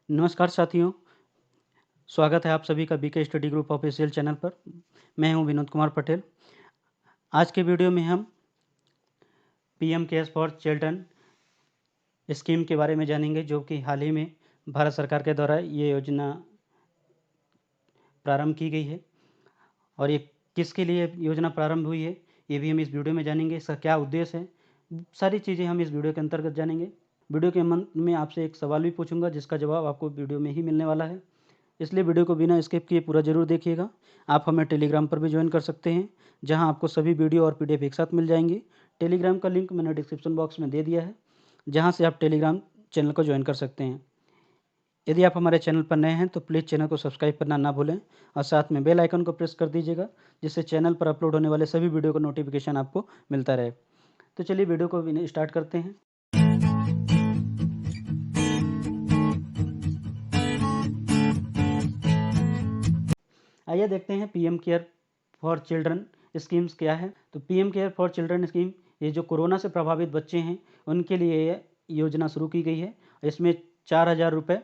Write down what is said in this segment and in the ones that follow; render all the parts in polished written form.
नमस्कार साथियों, स्वागत है आप सभी का BK study group official channel पर। मैं हूं विनोद कुमार पटेल। आज के वीडियो में हम PM cares for children scheme के बारे में जानेंगे, जो कि हाल ही में भारत सरकार के द्वारा ये योजना प्रारंभ की गई है। और ये किसके लिए योजना प्रारंभ हुई है, ये भी हम इस वीडियो में जानेंगे। इसका क्या उद्देश्य है, सारी चीज़ें हम इस वीडियो के अंतर्गत जानेंगे। वीडियो के अंत में आपसे एक सवाल भी पूछूंगा, जिसका जवाब आपको वीडियो में ही मिलने वाला है, इसलिए वीडियो को बिना स्किप किए पूरा जरूर देखिएगा। आप हमें टेलीग्राम पर भी ज्वाइन कर सकते हैं, जहां आपको सभी वीडियो और पीडीएफ एक साथ मिल जाएंगे। टेलीग्राम का लिंक मैंने डिस्क्रिप्शन बॉक्स में दे दिया है, जहां से आप टेलीग्राम चैनल को ज्वाइन कर सकते हैं। यदि आप हमारे चैनल पर नए हैं तो प्लीज़ चैनल को सब्सक्राइब करना ना भूलें और साथ में बेल आइकन को प्रेस कर दीजिएगा, जिससे चैनल पर अपलोड होने वाले सभी वीडियो का नोटिफिकेशन आपको मिलता रहे। तो चलिए वीडियो को स्टार्ट करते हैं। आइए देखते हैं PM care for children schemes क्या है। तो PM care for children scheme, ये जो कोरोना से प्रभावित बच्चे हैं उनके लिए ये योजना शुरू की गई है। इसमें 4,000 रुपये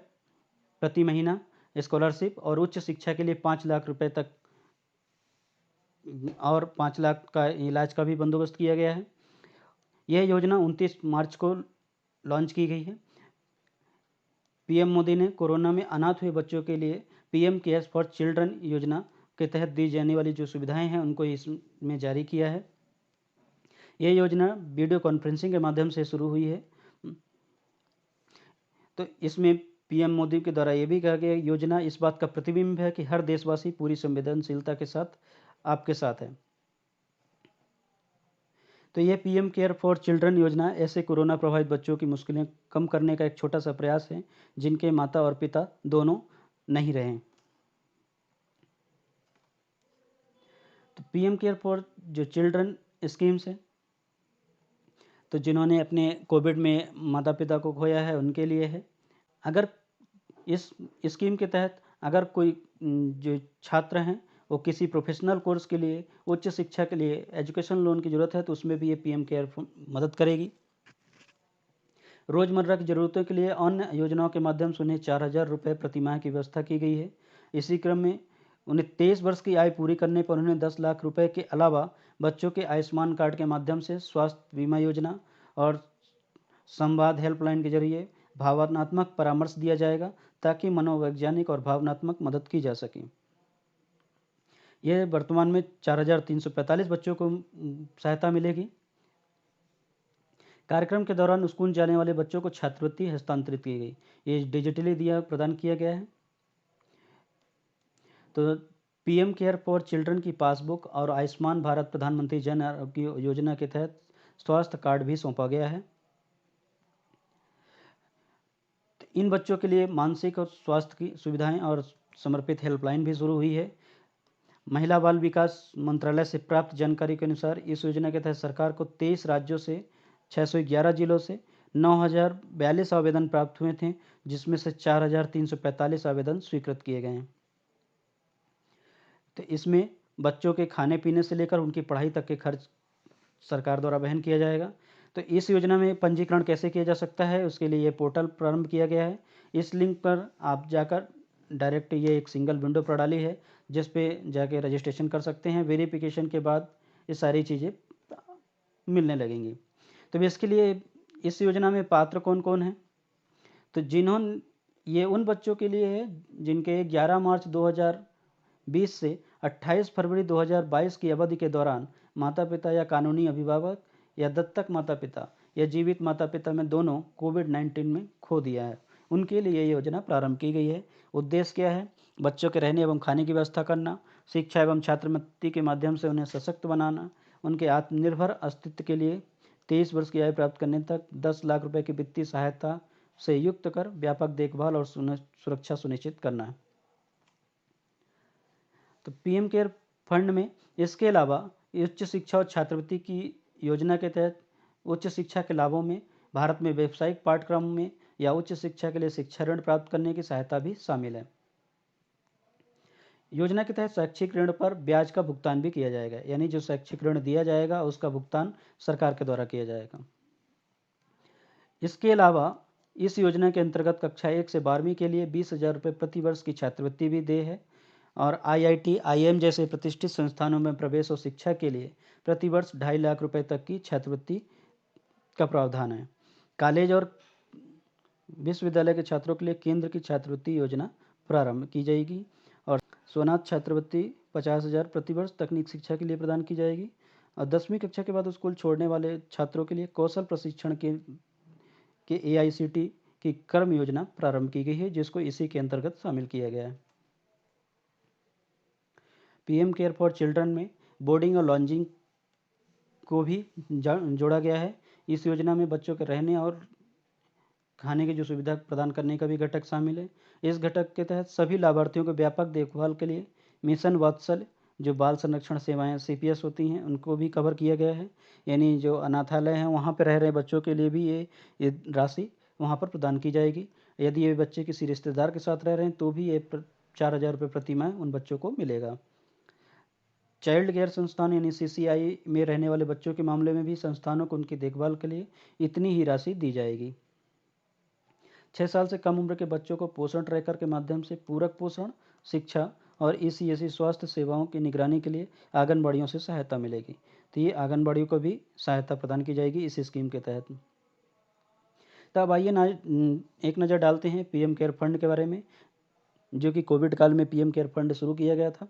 प्रति महीना स्कॉलरशिप और उच्च शिक्षा के लिए 5 लाख रुपए तक और 5 लाख का इलाज का भी बंदोबस्त किया गया है। यह योजना 29 मार्च को लॉन्च की गई है। पीएम मोदी ने कोरोना में अनाथ हुए बच्चों के लिए पीएम केयर्स फॉर चिल्ड्रन योजना के तहत दी जाने वाली जो सुविधाएं हैं उनको इसमें जारी किया है। यह योजना वीडियो कॉन्फ्रेंसिंग के माध्यम से शुरू हुई है। तो इसमें पीएम मोदी के द्वारा ये भी कहा गया, योजना इस बात का प्रतिबिंब है कि हर देशवासी पूरी संवेदनशीलता के साथ आपके साथ है। तो यह पीएम केयर फॉर चिल्ड्रन योजना ऐसे कोरोना प्रभावित बच्चों की मुश्किलें कम करने का एक छोटा सा प्रयास है, जिनके माता और पिता दोनों नहीं रहे। तो पीएम केयर फॉर जो चिल्ड्रन स्कीम्स है, तो जिन्होंने अपने कोविड में माता पिता को खोया है उनके लिए है। अगर इस स्कीम के तहत अगर कोई जो छात्र हैं वो किसी प्रोफेशनल कोर्स के लिए, उच्च शिक्षा के लिए एजुकेशन लोन की ज़रूरत है, तो उसमें भी ये पीएम केयर मदद करेगी। रोज़मर्रा की ज़रूरतों के लिए अन्य योजनाओं के माध्यम से उन्हें 4,000 रुपये प्रति माह की व्यवस्था की गई है। इसी क्रम में उन्हें 23 वर्ष की आयु पूरी करने पर उन्हें 10 लाख रुपए के अलावा बच्चों के आयुष्मान कार्ड के माध्यम से स्वास्थ्य बीमा योजना और संवाद हेल्पलाइन के जरिए भावनात्मक परामर्श दिया जाएगा, ताकि मनोवैज्ञानिक और भावनात्मक मदद की जा सके। यह वर्तमान में 4,345 बच्चों को सहायता मिलेगी। कार्यक्रम के दौरान स्कूल जाने वाले बच्चों को छात्रवृत्ति हस्तांतरित की गई। ये डिजिटली प्रदान किया गया है। तो पीएम केयर फॉर चिल्ड्रन की पासबुक और आयुष्मान भारत प्रधानमंत्री जन आरोग्य योजना के तहत स्वास्थ्य कार्ड भी सौंपा गया है। इन बच्चों के लिए मानसिक और स्वास्थ्य की सुविधाएं और समर्पित हेल्पलाइन भी शुरू हुई है। महिला बाल विकास मंत्रालय से प्राप्त जानकारी के अनुसार इस योजना के तहत सरकार को 23 राज्यों से 611 जिलों से 9,042 आवेदन प्राप्त हुए थे, जिसमें से 4,345 आवेदन स्वीकृत किए गए हैं। तो इसमें बच्चों के खाने पीने से लेकर उनकी पढ़ाई तक के खर्च सरकार द्वारा वहन किया जाएगा। तो इस योजना में पंजीकरण कैसे किया जा सकता है, उसके लिए ये पोर्टल प्रारंभ किया गया है। इस लिंक पर आप जाकर डायरेक्ट, ये एक सिंगल विंडो प्रणाली है जिस पे जाके रजिस्ट्रेशन कर सकते हैं। वेरिफिकेशन के बाद ये सारी चीज़ें मिलने लगेंगी। तो इसके लिए इस योजना में पात्र कौन कौन हैं, तो ये उन बच्चों के लिए है जिनके 11 मार्च 2020 से 28 फरवरी 2022 की अवधि के दौरान माता पिता या कानूनी अभिभावक या दत्तक माता पिता या जीवित माता पिता में दोनों कोविड-19 में खो दिया है, उनके लिए ये योजना प्रारंभ की गई है। उद्देश्य क्या है? बच्चों के रहने एवं खाने की व्यवस्था करना, शिक्षा एवं छात्रवृत्ति के माध्यम से उन्हें सशक्त बनाना, उनके आत्मनिर्भर अस्तित्व के लिए 23 वर्ष की आयु प्राप्त करने तक 10 लाख रुपए की वित्तीय सहायता से युक्त कर व्यापक देखभाल और सुरक्षा सुनिश्चित करना है। तो पीएम केयर फंड में इसके अलावा उच्च शिक्षा और छात्रवृत्ति की योजना के तहत उच्च शिक्षा के लाभों में भारत में व्यावसायिक पाठ्यक्रम में या उच्च शिक्षा के लिए शिक्षा ऋण प्राप्त करने की सहायता भी शामिल है। योजना के तहत शैक्षिक ऋण पर ब्याज का भुगतान भी किया जाएगा, यानी जो शैक्षिक ऋण दिया जाएगा उसका भुगतान सरकार के द्वारा किया जाएगा। इसके अलावा इस योजना के अंतर्गत कक्षा 1 से 12वीं के लिए 20,000 रुपये प्रति वर्ष की छात्रवृत्ति भी दे है और IIT, IIM जैसे प्रतिष्ठित संस्थानों में प्रवेश और शिक्षा के लिए प्रति वर्ष 2.5 लाख रुपये तक की छात्रवृत्ति का प्रावधान है। कॉलेज और विश्वविद्यालय के छात्रों के लिए केंद्र की छात्रवृत्ति योजना प्रारंभ की जाएगी और सोनाथ छात्रवृत्ति 50,000 प्रति वर्ष तकनीक शिक्षा के लिए प्रदान की जाएगी और 10वीं कक्षा के बाद स्कूल छोड़ने वाले छात्रों के लिए कौशल प्रशिक्षण के AICT की कर्म योजना प्रारंभ की गई है, जिसको इसी के अंतर्गत शामिल किया गया है। PM केयर फॉर चिल्ड्रन में बोर्डिंग और लॉजिंग को भी जोड़ा गया है। इस योजना में बच्चों के रहने और खाने की जो सुविधा प्रदान करने का भी घटक शामिल है। इस घटक के तहत सभी लाभार्थियों को व्यापक देखभाल के लिए मिशन वात्सल्य जो बाल संरक्षण सेवाएं CPS होती हैं उनको भी कवर किया गया है, यानी जो अनाथालय हैं वहाँ पर रह रहे बच्चों के लिए भी ये राशि वहाँ पर प्रदान की जाएगी। यदि ये बच्चे किसी रिश्तेदार के साथ रह रहे हैं तो भी ये 4,000 रुपये प्रति माह उन बच्चों को मिलेगा। चाइल्ड केयर संस्थान यानी CCI में रहने वाले बच्चों के मामले में भी संस्थानों को उनकी देखभाल के लिए इतनी ही राशि दी जाएगी। 6 साल से कम उम्र के बच्चों को पोषण ट्रैकर के माध्यम से पूरक पोषण, शिक्षा और ECSI स्वास्थ्य सेवाओं की निगरानी के लिए आंगनबाड़ियों से सहायता मिलेगी। तो ये आंगनबाड़ियों को भी सहायता प्रदान की जाएगी इस स्कीम के तहत। तो अब आइए एक नज़र डालते हैं PM केयर फंड के बारे में, जो कि कोविड काल में PM केयर फंड शुरू किया गया था।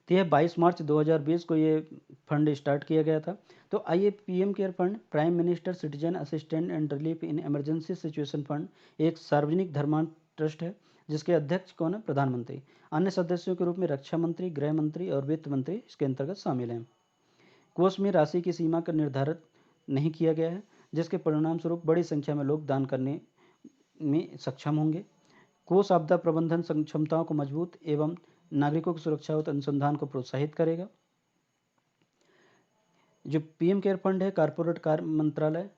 तो यह 22 मार्च 2020 को ये फंड स्टार्ट किया गया था। तो आइए PM care fund prime minister citizen assistant and relief in emergency situation fund एक सार्वजनिक धर्मांत ट्रस्ट है, जिसके अध्यक्ष कौन है? प्रधानमंत्री। अन्य सदस्यों के रूप में रक्षा मंत्री, गृह मंत्री और वित्त मंत्री इसके अंतर्गत शामिल हैं। कोष में राशि की सीमा का निर्धारित नहीं किया गया है, जिसके परिणाम स्वरूप बड़ी संख्या में लोग दान करने में सक्षम होंगे। कोष आपदा प्रबंधन क्षमताओं को मजबूत एवं नागरिकों की सुरक्षा और अनुसंधान को प्रोत्साहित करेगा। जो PM केयर फंड है, कॉर्पोरेट कार्य मंत्रालय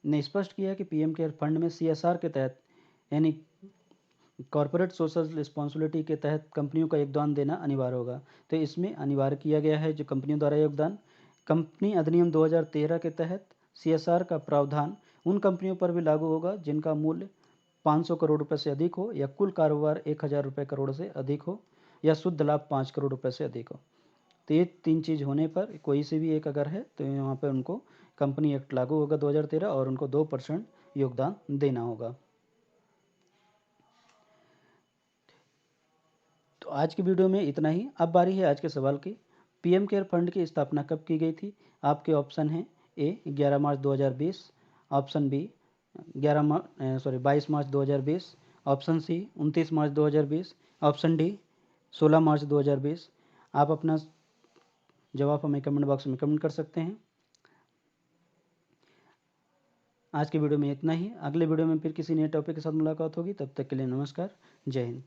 ने स्पष्ट किया है कि PM केयर फंड में CSR के तहत यानी कॉर्पोरेट सोशल रिस्पॉन्सिबिलिटी के तहत कंपनियों का योगदान देना अनिवार्य होगा। तो इसमें अनिवार्य किया गया है जो कंपनियों द्वारा योगदान। कंपनी अधिनियम 2013 के तहत CSR का प्रावधान उन कंपनियों पर भी लागू होगा जिनका मूल्य 500 करोड़ रुपये से अधिक हो या कुल कारोबार 1,000 रुपये करोड़ से अधिक हो या शुद्ध लाभ 5 करोड़ रुपये से अधिक हो। तो ये 3 चीज़ होने पर कोई से भी एक अगर है तो यहाँ पर उनको कंपनी एक्ट लागू होगा 2013 और उनको 2% योगदान देना होगा। तो आज की वीडियो में इतना ही। अब बारी है आज के सवाल की। PM केयर फंड की स्थापना कब की गई थी? आपके ऑप्शन हैं A 11 March 2020, option B 22 March 2020, option C 29 March 2020, option D 16 मार्च 2020। आप अपना जवाब हमें कमेंट बॉक्स में कमेंट कर सकते हैं। आज की वीडियो में इतना ही। अगले वीडियो में फिर किसी नए टॉपिक के साथ मुलाकात होगी। तब तक के लिए नमस्कार, जय हिंद।